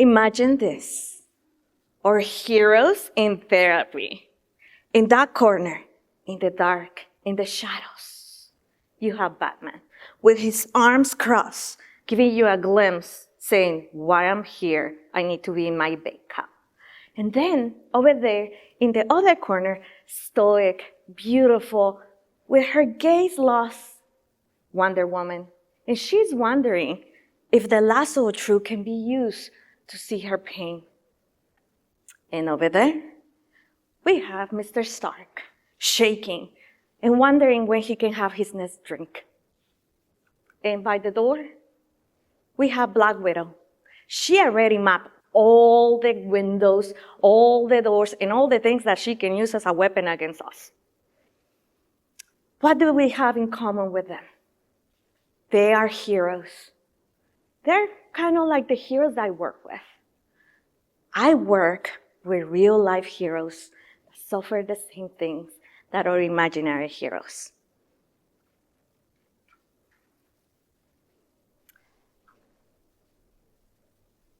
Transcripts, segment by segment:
Imagine this, our heroes in therapy. In that corner, in the dark, in the shadows, you have Batman with his arms crossed, giving you a glimpse, saying, why I'm here, I need to be in my backup. And then over there, in the other corner, stoic, beautiful, with her gaze lost, Wonder Woman. And she's wondering if the lasso of truth can be used to see her pain. And over there, we have Mr. Stark, shaking and wondering when he can have his next drink. And by the door, we have Black Widow. She already mapped all the windows, all the doors, and all the things that she can use as a weapon against us. What do we have in common with them? They are heroes. They're kind of like the heroes I work with. I work with real-life heroes that suffer the same things that our imaginary heroes.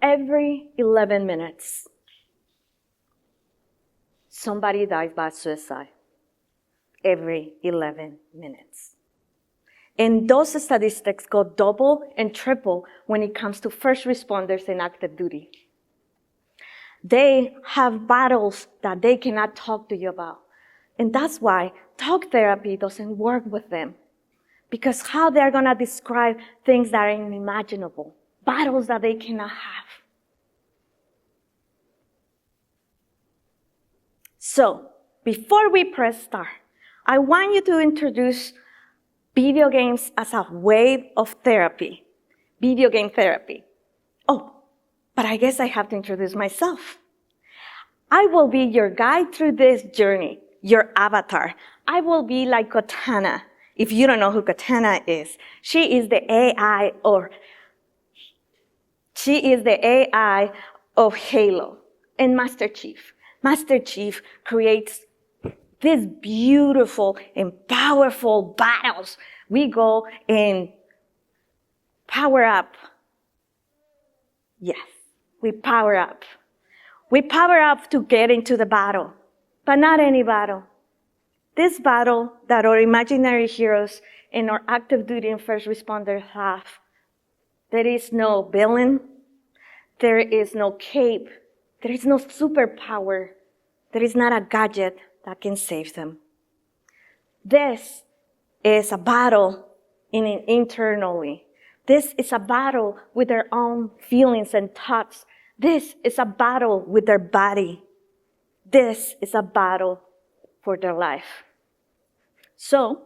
Every 11 minutes, somebody dies by suicide. Every 11 minutes. And those statistics go double and triple when it comes to first responders in active duty. They have battles that they cannot talk to you about. And that's why talk therapy doesn't work with them. Because how they're going to describe things that are unimaginable, battles that they cannot have. So, before we press start, I want you to introduce video games as a way of therapy, video game therapy. Oh, but I guess I have to introduce myself. I will be your guide through this journey, your avatar. I will be like Cortana. If you don't know who Cortana is, she is the AI of Halo and Master Chief. Master Chief creates these beautiful and powerful battles. We go and power up. Yes, we power up. We power up to get into the battle, but not any battle. This battle that our imaginary heroes and our active duty and first responders have, there is no villain, there is no cape, there is no superpower, there is not a gadget that can save them. This is a battle internally. This is a battle with their own feelings and thoughts. This is a battle with their body. This is a battle for their life. So,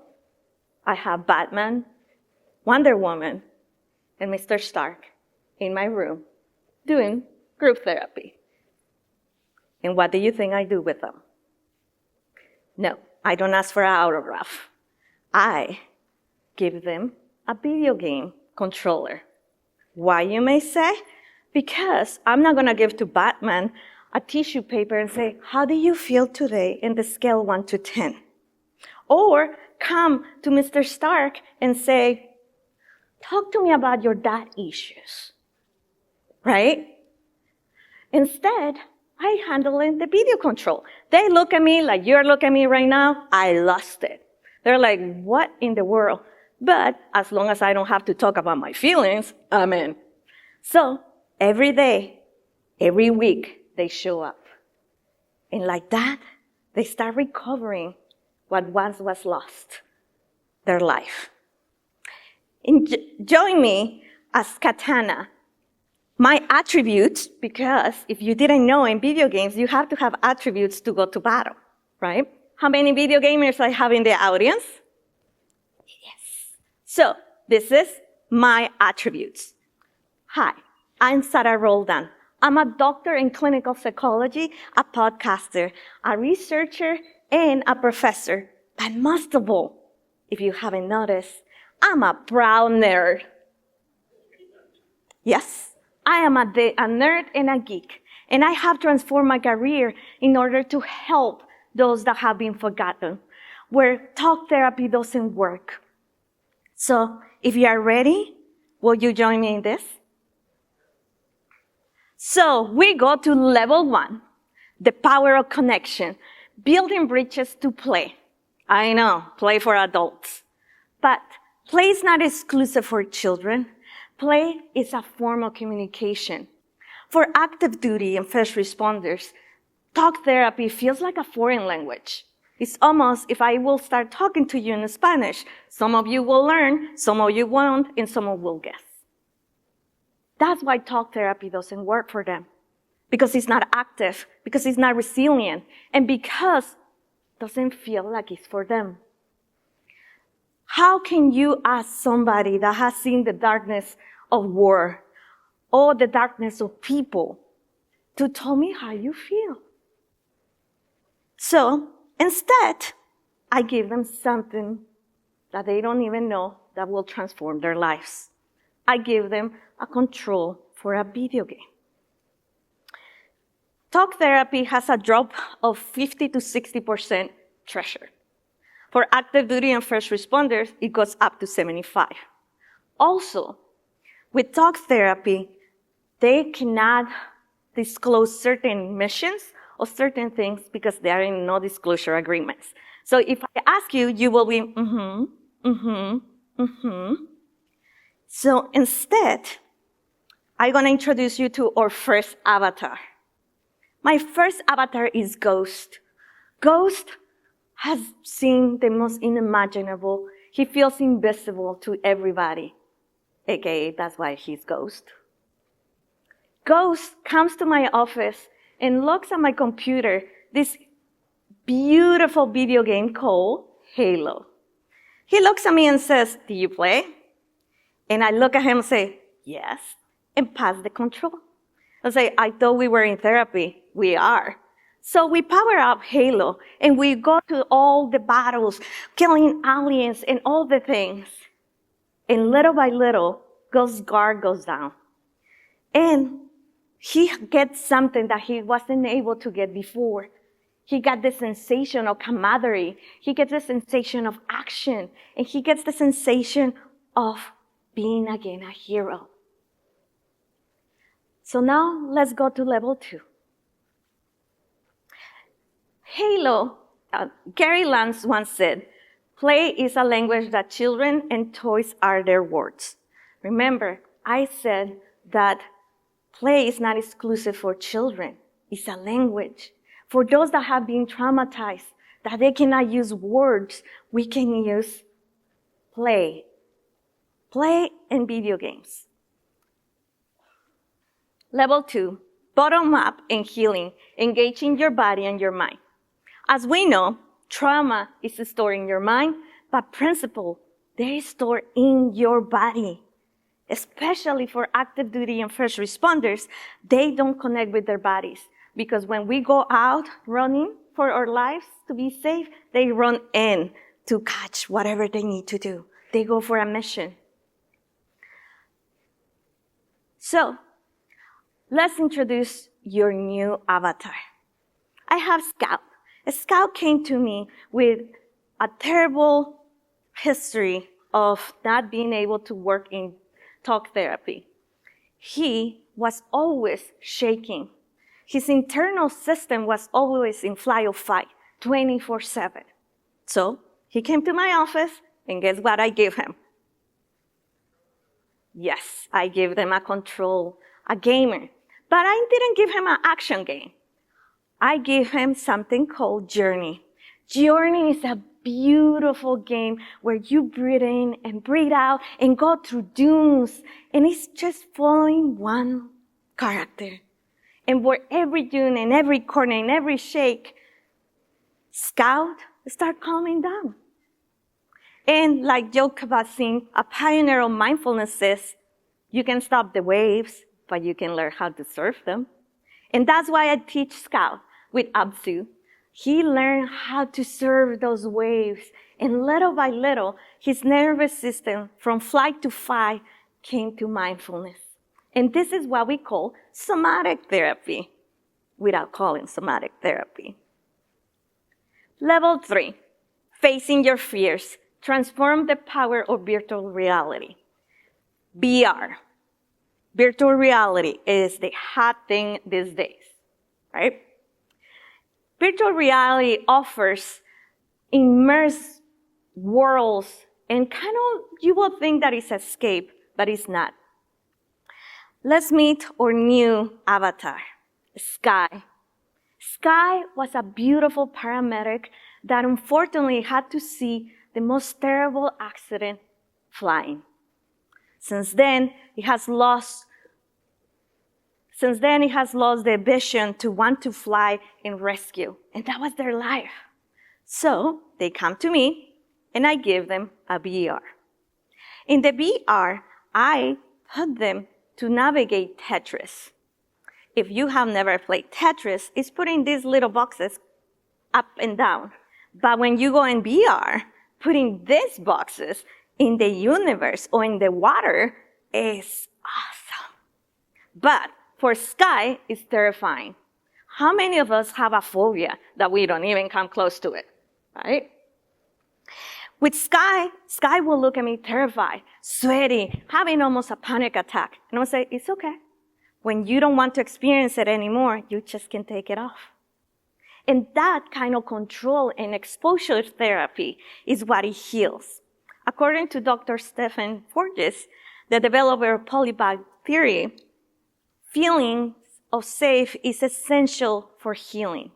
I have Batman, Wonder Woman, and Mr. Stark in my room doing group therapy. And what do you think I do with them? No, I don't ask for an autograph. I give them a video game controller. Why, you may say? Because I'm not going to give to Batman a tissue paper and say, how do you feel today in the scale 1 to 10? Or come to Mr. Stark and say, talk to me about your dad issues. Right? Instead, I handle in the video control. They look at me like you're looking at me right now. I lost it. They're like, what in the world? But as long as I don't have to talk about my feelings, I'm in. So every day, every week, they show up. And like that, they start recovering what once was lost, their life. Join me as Katana. My attributes, because if you didn't know, in video games, you have to have attributes to go to battle, right? How many video gamers I have in the audience? Yes. So, this is my attributes. Hi, I'm Sara Roldan. I'm a doctor in clinical psychology, a podcaster, a researcher, and a professor. But most of all, if you haven't noticed, I'm a proud nerd. Yes. I am a nerd and a geek, and I have transformed my career in order to help those that have been forgotten, where talk therapy doesn't work. So, if you are ready, will you join me in this? So we go to level 1, the power of connection, building bridges to play. I know, play for adults. But play is not exclusive for children. Play is a form of communication. For active duty and first responders, talk therapy feels like a foreign language. It's almost if I will start talking to you in Spanish, some of you will learn, some of you won't, and some of you will guess. That's why talk therapy doesn't work for them. Because it's not active, because it's not resilient, and because it doesn't feel like it's for them. How can you ask somebody that has seen the darkness of war or the darkness of people to tell me how you feel? So instead, I give them something that they don't even know that will transform their lives. I give them a control for a video game. Talk therapy has a drop of 50 to 60% treasure. For active duty and first responders, it goes up to 75. Also, with talk therapy, they cannot disclose certain missions or certain things because they are in no disclosure agreements. So if I ask you, you will be, So instead, I'm going to introduce you to our first avatar. My first avatar is Ghost. Ghost has seen the most unimaginable. He feels invisible to everybody, aka that's why he's Ghost. Ghost comes to my office and looks at my computer, this beautiful video game called Halo. He looks at me and says, "Do you play?" And I look at him and say, "Yes," and pass the control. I say, "I thought we were in therapy." We are. So we power up Halo, and we go to all the battles, killing aliens and all the things. And little by little, Ghost's guard goes down. And he gets something that he wasn't able to get before. He got the sensation of camaraderie. He gets the sensation of action. And he gets the sensation of being again a hero. So now let's go to level 2. Halo, Gary Lance once said, "Play is a language that children and toys are their words." Remember, I said that play is not exclusive for children. It's a language. For those that have been traumatized, that they cannot use words, we can use play. Play and video games. Level 2, bottom up and healing, engaging your body and your mind. As we know, trauma is stored in your mind, but principle, they are stored in your body. Especially for active duty and first responders, they don't connect with their bodies. Because when we go out running for our lives to be safe, they run in to catch whatever they need to do. They go for a mission. So, let's introduce your new avatar. I have Scout. A Scout came to me with a terrible history of not being able to work in talk therapy. He was always shaking. His internal system was always in fly or fight, 24/7. So he came to my office, and guess what I gave him? Yes, I gave them a control, a gamer. But I didn't give him an action game. I gave him something called Journey. Journey is a beautiful game where you breathe in and breathe out and go through dunes. And it's just following one character. And where every dune and every corner and every shake, Scout start calming down. And like Joe Kabat-Zinn, a pioneer of mindfulness, says, you can stop the waves, but you can learn how to surf them. And that's why I teach Scout with Abzu. He learned how to surf those waves. And little by little, his nervous system from flight to fight came to mindfulness. And this is what we call somatic therapy, without calling somatic therapy. Level 3, facing your fears. Transform the power of virtual reality. VR. Virtual reality is the hot thing these days, right? Virtual reality offers immersed worlds, and kind of, you will think that it's escape, but it's not. Let's meet our new avatar, Sky. Sky was a beautiful paramedic that unfortunately had to see the most terrible accident flying. Since then, he has lost the vision to want to fly and rescue, and that was their life. So they come to me, and I give them a VR. In the VR, I put them to navigate Tetris. If you have never played Tetris, it's putting these little boxes up and down. But when you go in VR, putting these boxes in the universe or in the water is awesome. But for Sky, it's terrifying. How many of us have a phobia that we don't even come close to it, right? With Sky will look at me terrified, sweaty, having almost a panic attack. And I'll say, it's okay. When you don't want to experience it anymore, you just can take it off. And that kind of control and exposure therapy is what it heals. According to Dr. Stephen Porges, the developer of polybag theory, feelings of safe is essential for healing.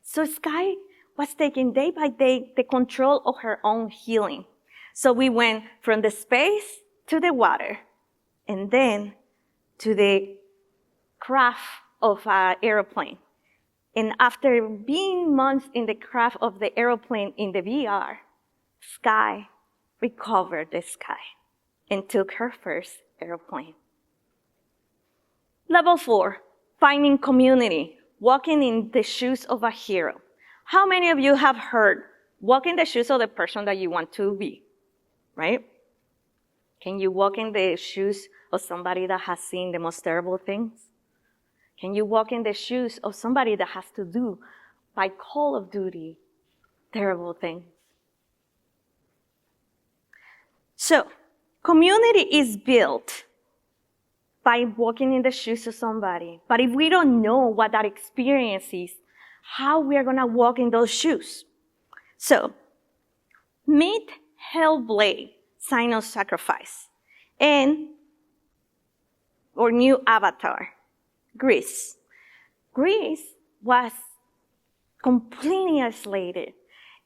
So Sky was taking day by day the control of her own healing. So we went from the space to the water, and then to the craft of an airplane. And after being months in the craft of the airplane in the VR, Sky recovered the sky and took her first airplane. Level 4, finding community, walking in the shoes of a hero. How many of you have heard, walk in the shoes of the person that you want to be, right? Can you walk in the shoes of somebody that has seen the most terrible things? Can you walk in the shoes of somebody that has to do, by call of duty, terrible things? So, community is built by walking in the shoes of somebody. But if we don't know what that experience is, how we are going to walk in those shoes? So, meet Hellblade, Sign of Sacrifice, and our new avatar, Greece. Greece was completely isolated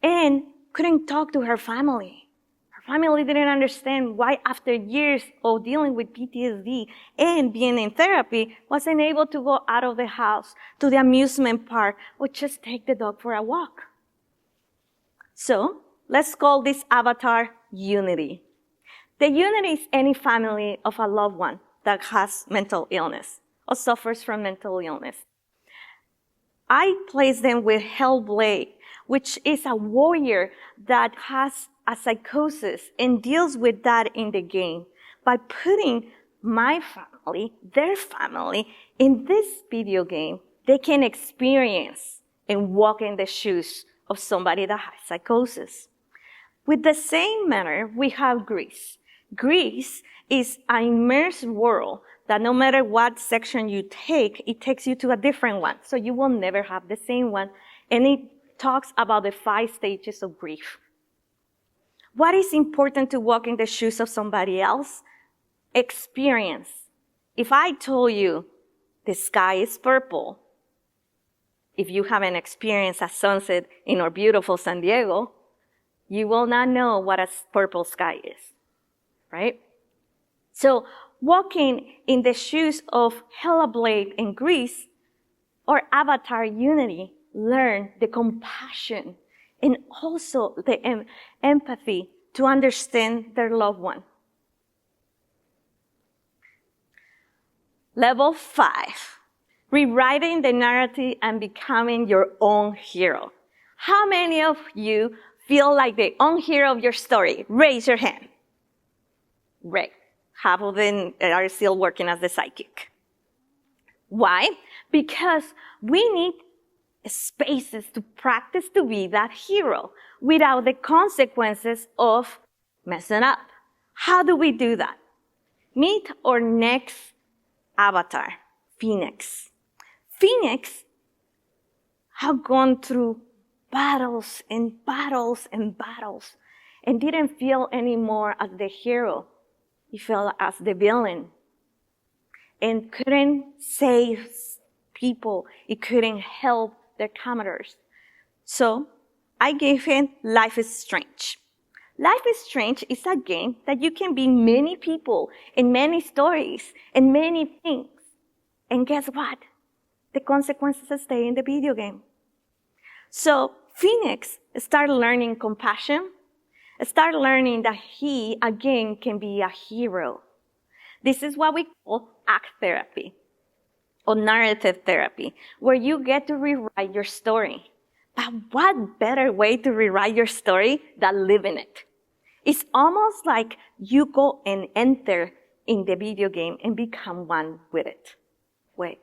and couldn't talk to her family. Her family didn't understand why, after years of dealing with PTSD and being in therapy, wasn't able to go out of the house to the amusement park or just take the dog for a walk. So let's call this avatar Unity. The Unity is any family of a loved one that has mental illness or suffers from mental illness. I place them with Hellblade, which is a warrior that has a psychosis and deals with that in the game by putting my family, their family, in this video game. They can experience and walk in the shoes of somebody that has psychosis. With the same manner, we have Greece. Greece is an immersed world that no matter what section you take, it takes you to a different one. So you will never have the same one. And it talks about the 5 stages of grief. What is important to walk in the shoes of somebody else? Experience. If I told you the sky is purple, if you haven't experienced a sunset in our beautiful San Diego, you will not know what a purple sky is, right? So walking in the shoes of Hellblade in Greece, or Avatar Unity, learn the compassion and also the empathy to understand their loved one. Level 5, rewriting the narrative and becoming your own hero. How many of you feel like the own hero of your story? Raise your hand. Great. Half of them are still working as the psychic. Why? Because we need spaces to practice to be that hero without the consequences of messing up. How do we do that? Meet our next avatar, Phoenix. Phoenix have gone through battles and battles and battles and didn't feel anymore as the hero. He felt as the villain and couldn't save people. He couldn't help their comrades. So I gave him Life is Strange. Life is Strange is a game that you can be many people and many stories and many things. And guess what? The consequences stay in the video game. So Phoenix started learning compassion, started learning that he, again, can be a hero. This is what we call act therapy or narrative therapy, where you get to rewrite your story. But what better way to rewrite your story than living it? It's almost like you go and enter in the video game and become one with it. Wait,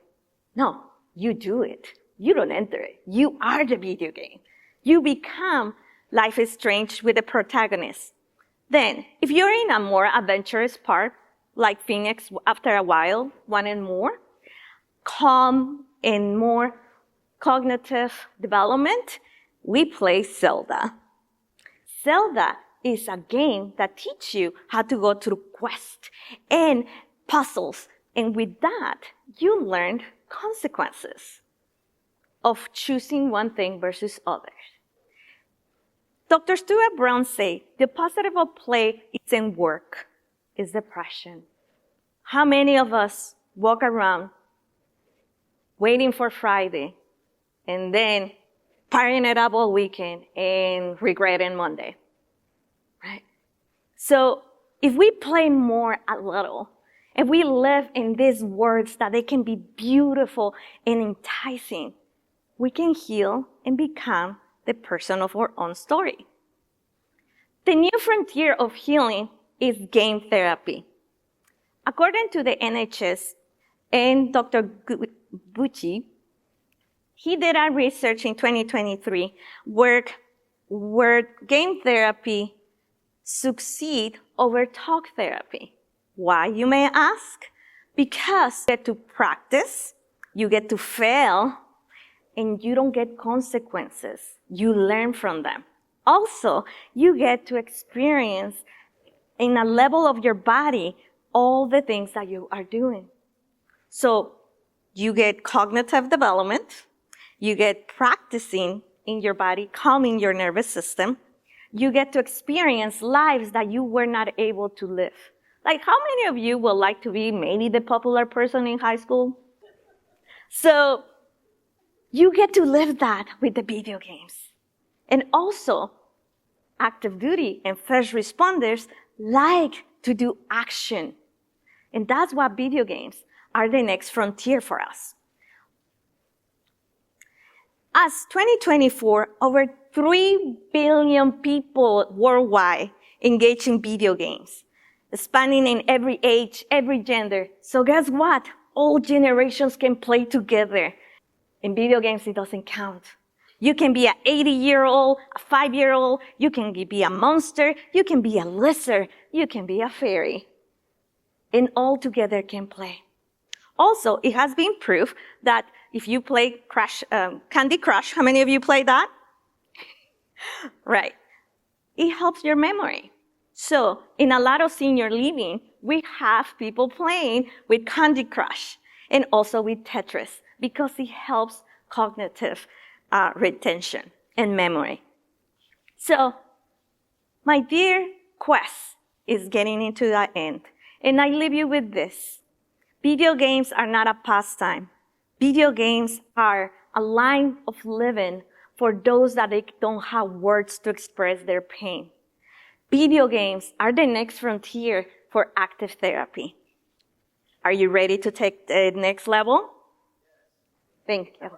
no, you do it. You don't enter it. You are the video game. You become Life is Strange with the protagonist. Then, if you're in a more adventurous part, like Phoenix, after a while, wanted more, calm and more cognitive development, we play Zelda. Zelda is a game that teaches you how to go through quests and puzzles. And with that, you learn consequences of choosing one thing versus others. Dr. Stuart Brown said, the positive of play isn't work, it's depression. How many of us walk around waiting for Friday and then partying it up all weekend and regretting Monday? Right? So if we play more a little, if we live in these words that they can be beautiful and enticing, we can heal and become the person of our own story. The new frontier of healing is game therapy. According to the NHS and Dr. Bucci, he did a research in 2023 where game therapy succeed over talk therapy. Why, you may ask? Because you get to practice, you get to fail, and you don't get consequences. You learn from them. Also, you get to experience in a level of your body all the things that you are doing. So you get cognitive development, you get practicing in your body, calming your nervous system, you get to experience lives that you were not able to live. Like, how many of you would like to be maybe the popular person in high school? So you get to live that with the video games. And also, active duty and first responders like to do action. And that's what video games are the next frontier for us. As 2024, over 3 billion people worldwide engage in video games, spanning in every age, every gender. So guess what? All generations can play together. In video games, it doesn't count. You can be an 80-year-old, a 5-year-old, you can be a monster, you can be a lizard, you can be a fairy. And all together can play. Also, it has been proved that if you play Candy Crush, how many of you play that? Right. It helps your memory. So in a lot of senior living, we have people playing with Candy Crush and also with Tetris because it helps cognitive retention and memory. So my dear quest is getting into the end. And I leave you with this. Video games are not a pastime. Video games are a line of living for those that they don't have words to express their pain. Video games are the next frontier for active therapy. Are you ready to take the next level? Thank you.